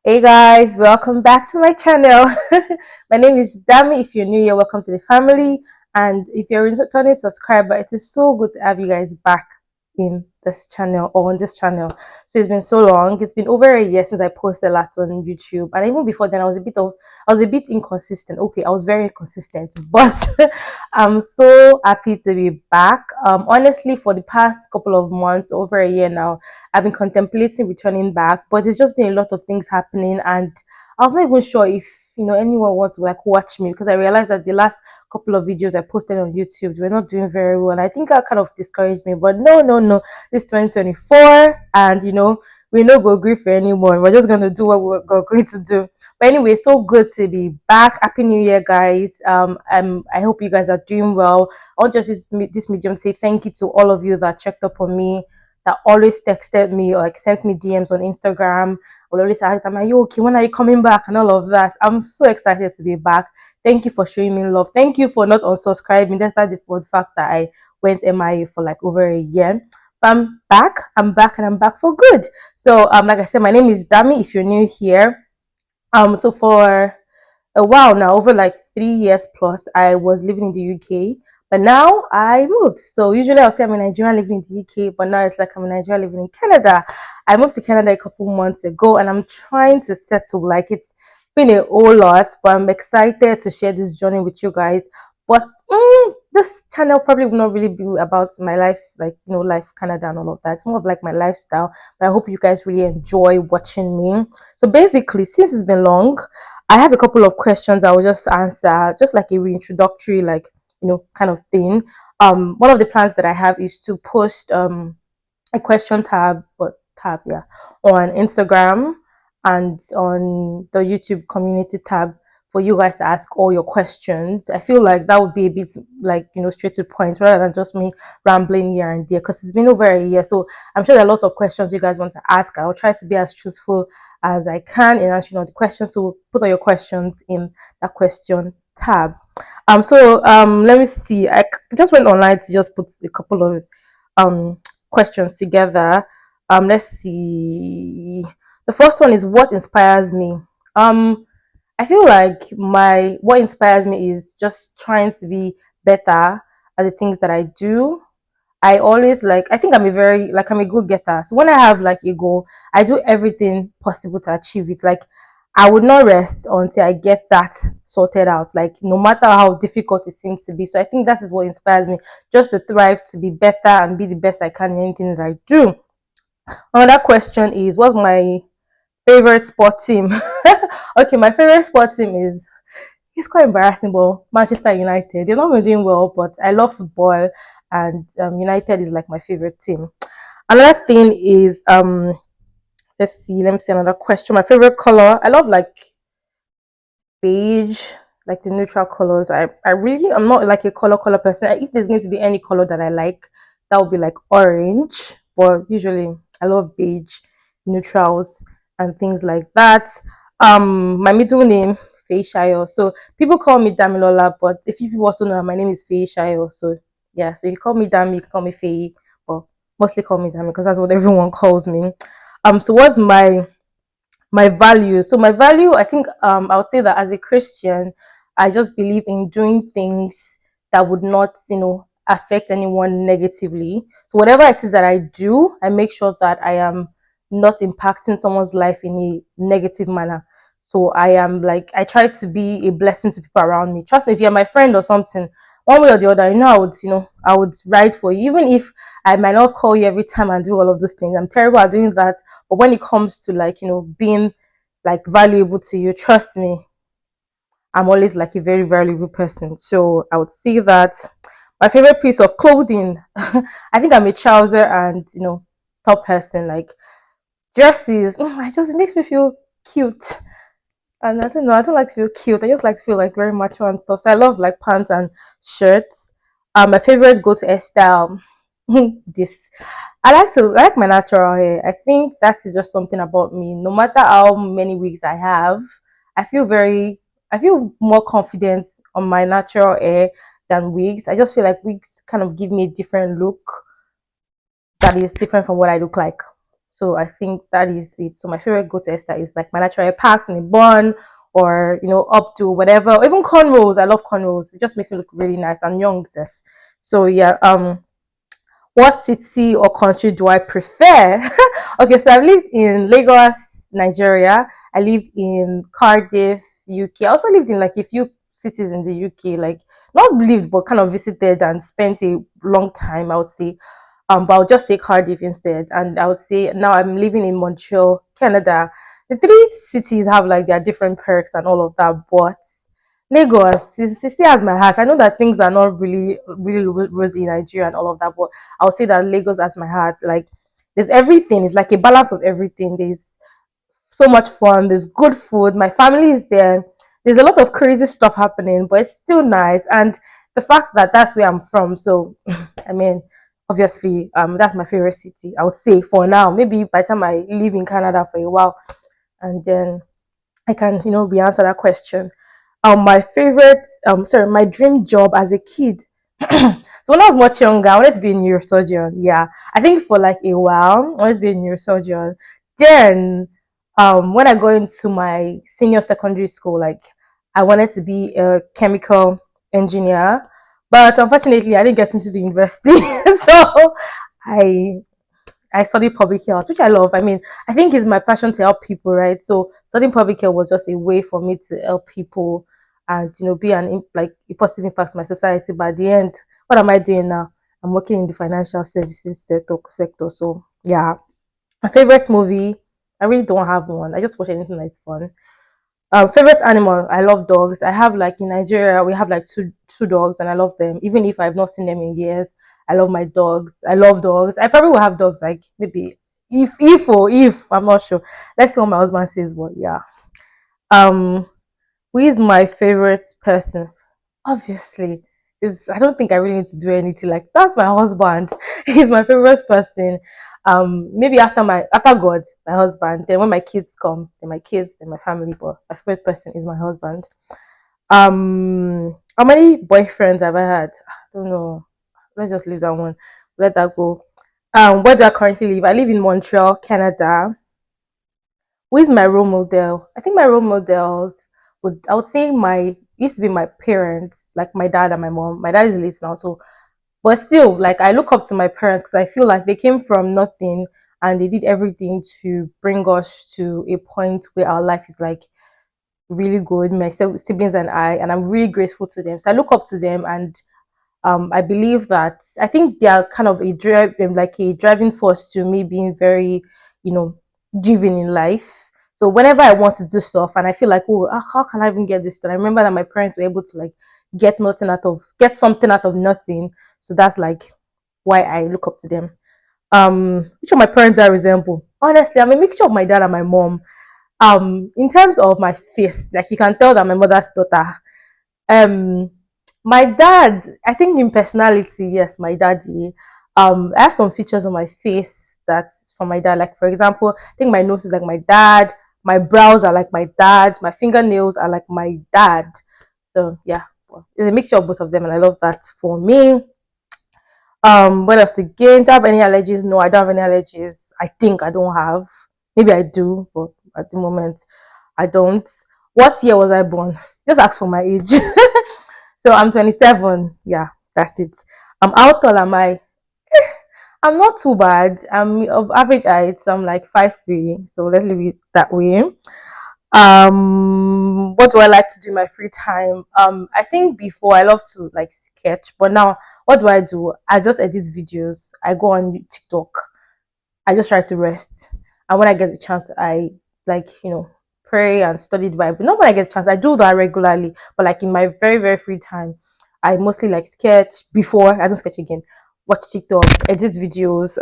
Hey guys, welcome back to my channel. My name is Dami. If you're new here, welcome to the family. And if you're a returning subscriber, it is so good to have you guys back in this channel or on this channel. So it's been so long. It's been over a year since I posted last one on YouTube. And even before then, I was a bit inconsistent. Okay, I was very inconsistent, but I'm so happy to be back. Honestly, for the past couple of months, over a year now, I've been contemplating returning back, but there's just been a lot of things happening, and I was not even sure if anyone wants to like watch me, because I realized that the last couple of videos I posted on YouTube were not doing very well. And I think that kind of discouraged me. But no, no, no. This 2024, and we no go grief anymore. We're just gonna do what we're going to do. But anyway, so good to be back. Happy New Year, guys. I hope you guys are doing well. I want just this medium to say thank you to all of you that checked up on me, that always texted me or like sent me DMs on Instagram. Will always ask them, "Are you okay? When are you coming back?" and all of that. I'm so excited to be back. Thank you for showing me love. Thank you for not unsubscribing, despite the fact that I went MIA for like over a year. But I'm back. I'm back, and I'm back for good. So like I said, my name is Dami. If you're new here, so for a while now, over like 3 years plus, I was living in the UK, but now I moved. So usually I'll say I'm a Nigerian living in the UK, but now it's like I'm a Nigerian living in Canada. I moved to Canada a couple months ago, and I'm trying to settle. Like, it's been a whole lot, but I'm excited to share this journey with you guys. But this channel probably will not really be about my life, like life Canada and all of that. It's more of like my lifestyle. But I hope you guys really enjoy watching me. So basically, since it's been long, I have a couple of questions I will just answer, just like a reintroductory, like kind of thing. One of the plans that I have is to post a question tab on Instagram and on the YouTube community tab for you guys to ask all your questions. I feel like that would be a bit like straight to the point rather than just me rambling here and there, because it's been over a year. So I'm sure there are lots of questions you guys want to ask. I'll try to be as truthful as I can in answering all the questions. So put all your questions in that question tab. Let me see. I just went online to just put a couple of questions together. Let's see. The first one is, what inspires me? I feel like what inspires me is just trying to be better at the things that I do. I always I think I'm a good getter. So when I have like a goal, I do everything possible to achieve it. Like, I would not rest until I get that sorted out, like no matter how difficult it seems to be. So I think that is what inspires me, just to thrive, to be better and be the best I can in anything that I do. Another question is, what's my favorite sport team? Okay, my favorite sport team is, it's quite embarrassing, but Manchester United. They're not really doing well, but I love football, and United is like my favorite team. Another thing is, let me see another question. My favorite color, I love like beige, like the neutral colors. I'm not like a color person. If there's going to be any color that I like, that would be like orange. But usually I love beige, neutrals, and things like that. My middle name, Feishayo. So people call me Damilola, but if you people also know, my name is Feishayo. So yeah, so if you call me Dami, you can call me Fei, but mostly call me Dami because that's what everyone calls me. So what's my value? So my value, I think, I would say that as a Christian, I just believe in doing things that would not affect anyone negatively. So whatever it is that I do, I make sure that I am not impacting someone's life in a negative manner. So I try to be a blessing to people around me. Trust me, if you're my friend or something, one way or the other, I would ride for you, even if I might not call you every time and do all of those things. I'm terrible at doing that. But when it comes to being like valuable to you, trust me, I'm always like a very valuable person. So I would say that my favorite piece of clothing, I think I'm a trouser and top person. Like, dresses, it makes me feel cute. And I don't know, I don't like to feel cute. I just like to feel like very macho and stuff. So I love like pants and shirts. My favorite go to hairstyle. This, I like my natural hair. I think that is just something about me. No matter how many wigs I have, I feel very I feel more confident on my natural hair than wigs. I just feel like wigs kind of give me a different look that is different from what I look like. So I think that is it. So my favorite go to hairstyle is like my natural parts in a bun, or up to whatever. Or even cornrows. I love cornrows. It just makes me look really nice and young, Seth. So yeah. What city or country do I prefer? Okay, so I've lived in Lagos, Nigeria. I live in Cardiff, UK. I also lived in like a few cities in the UK, like not lived but kind of visited and spent a long time, I would say. But I'll just say Cardiff instead. And I would say now I'm living in Montreal, Canada. The three cities have like their different perks and all of that, but Lagos, it still has my heart. I know that things are not really rosy in Nigeria and all of that, but I'll say that Lagos has my heart. Like, there's everything. It's like a balance of everything. There's so much fun. There's good food. My family is there. There's a lot of crazy stuff happening, but it's still nice. And the fact that that's where I'm from, so I mean, obviously, that's my favorite city. I would say for now. Maybe by the time I live in Canada for a while, and then I can, re-answer that question. My favorite, sorry, my dream job as a kid. So when I was much younger, I wanted to be a neurosurgeon. Yeah, I think for like a while, I wanted to be a neurosurgeon. Then, when I go into my senior secondary school, like I wanted to be a chemical engineer, but unfortunately, I didn't get into the university. So I I studied public health, which I love. I mean, I think it's my passion to help people, right? So studying public health was just a way for me to help people and be like a positive impact on my society. But at the end, what am I doing now? I'm working in the financial services sector. So yeah, my favorite movie. I really don't have one. I just watch anything that's fun. Favorite animal. I love dogs. I have like in Nigeria, we have like two dogs, and I love them. Even if I've not seen them in years, I love my dogs. I love dogs. I probably will have dogs like maybe if I'm not sure. Let's see what my husband says. But yeah. Um, who is my favorite person? Obviously, is I don't think I really need to do anything. Like that's my husband. He's my favorite person. Maybe after God, my husband. Then when my kids come, then my kids, then my family. But my favorite person is my husband. How many boyfriends have I had? I don't know. Let's just leave that one. Let that go. Where do I currently live? I live in Montreal, Canada. Who is my role model? I think my role models I would say my used to be my parents, like my dad and my mom. My dad is late now, so but still, like I look up to my parents because I feel like they came from nothing and they did everything to bring us to a point where our life is like really good. My siblings and I, and I'm really grateful to them. So I look up to them, and I believe that I think they are kind of like a driving force to me being very, you know, driven in life. So whenever I want to do stuff and I feel like, oh, how can I even get this done? I remember that my parents were able to like get something out of nothing. So that's like why I look up to them. Which of my parents I resemble? Honestly, I'm a mixture of my dad and my mom. In terms of my face, like you can tell that my mother's daughter. um my dad, I think in personality, yes, my daddy. I have some features on my face that's from my dad. Like for example, I think my nose is like my dad, my brows are like my dad, my fingernails are like my dad. So yeah, well, it's a mixture of both of them, and I love that for me. What else again? Do I have any allergies? No, I don't have any allergies. I think I don't have. Maybe I do, but at the moment I don't. What year was I born? Just ask for my age. So I'm 27. Yeah, that's it. How tall am I? I'm not too bad. I'm of average height, so I'm like 5'3". So let's leave it that way. What do I like to do in my free time? I think before I love to like sketch, but now what do? I just edit videos. I go on TikTok. I just try to rest. And when I get the chance, I like, pray and study the Bible. Not when I get the chance, I do that regularly, but like in my very, very free time, I mostly like sketch before I don't sketch again. Watch TikTok, edit videos,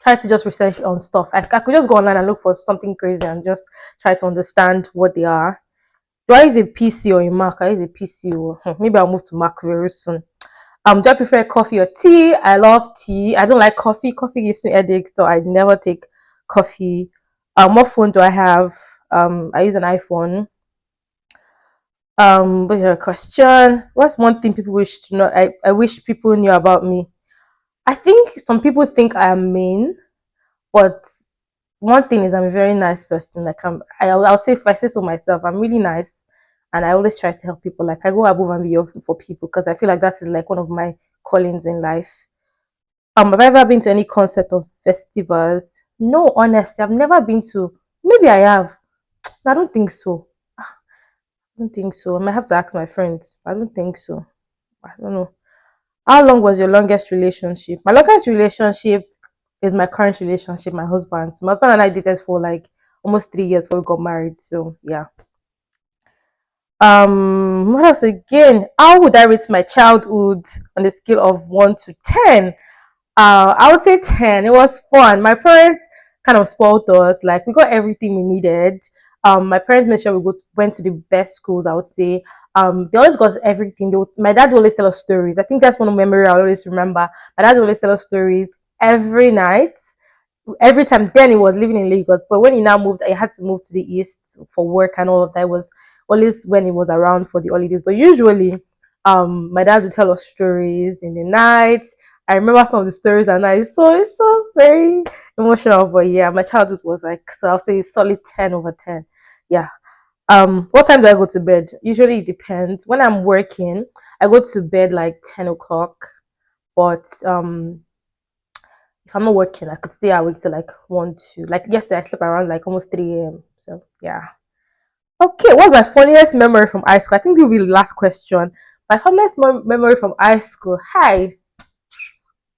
try to just research on stuff. I could just go online and look for something crazy and just try to understand what they are. Do I use a PC or a Mac? I use a PC or maybe I'll move to Mac very soon. Do I prefer coffee or tea? I love tea. I don't like coffee. Coffee gives me headache, so I never take coffee. What phone do I have? I use an iPhone. What's your question? What's one thing people wish to know? I wish people knew about me. I think some people think I am mean, But one thing is, I'm a very nice person. Like I'll say, if I say so myself, I'm really nice, and I always try to help people. Like I go above and beyond for people because I feel like that is like one of my callings in life. Have I ever been to any concert or festivals? No, honestly, I've never been to. Maybe I have. I don't think so. I don't think so. I might have to ask my friends. I don't think so. I don't know. How long was your longest relationship? My longest relationship is my current relationship, my husband. So my husband and I dated for like almost 3 years before we got married. So yeah. What else again? How would I rate my childhood on a scale of 1 to 10? I would say 10. It was fun. My parents kind of spoiled us. Like we got everything we needed. My parents made sure went to the best schools. I would say. They always got everything. My dad would always tell us stories. I think that's one memory I always remember. My dad would always tell us stories every night. Every time then he was living in Lagos, but when he now moved, I had to move to the east for work and all of that. It was always when he was around for the holidays. But usually, my dad would tell us stories in the night. I remember some of the stories and it's so very emotional. But yeah, my childhood was like, so I'll say a solid 10 over 10. Yeah. What time do I go to bed? Usually it depends. When I'm working, I go to bed like 10 o'clock. But if I'm not working, I could stay awake till like 1, 2. Like yesterday, I slept around like almost 3 a.m. So yeah. Okay, what's my funniest memory from high school? I think this will be the last question. My funniest memory from high school. Hi.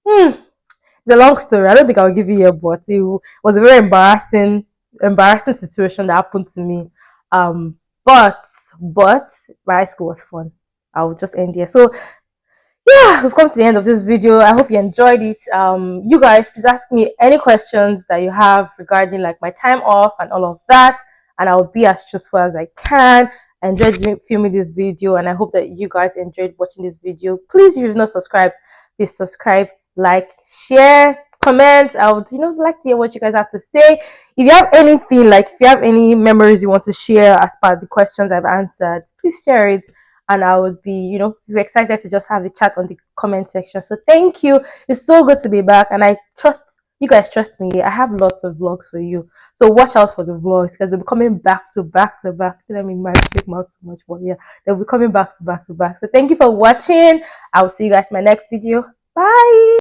Hmm. It's a long story. I don't think I'll give you a but it was a very embarrassing situation that happened to me. Um, but but my high school was fun. I'll just end here. So yeah, we've come to the end of this video. I hope you enjoyed it. You guys, please ask me any questions that you have regarding like my time off and all of that, and I'll be as truthful as I can. I enjoyed filming this video, and I hope that you guys enjoyed watching this video. Please, if you've not subscribed, please subscribe, like, share, comment. I would like to hear what you guys have to say. If you have anything, like if you have any memories you want to share as part of the questions I've answered, please share it, and I would be, excited to just have a chat on the comment section. So thank you. It's so good to be back, and I trust you guys trust me. I have lots of vlogs for you, so watch out for the vlogs because they'll be coming back to back to back. Let me my big mouth so much, but yeah, they'll be coming back to back to back. So thank you for watching. I will see you guys in my next video. Bye.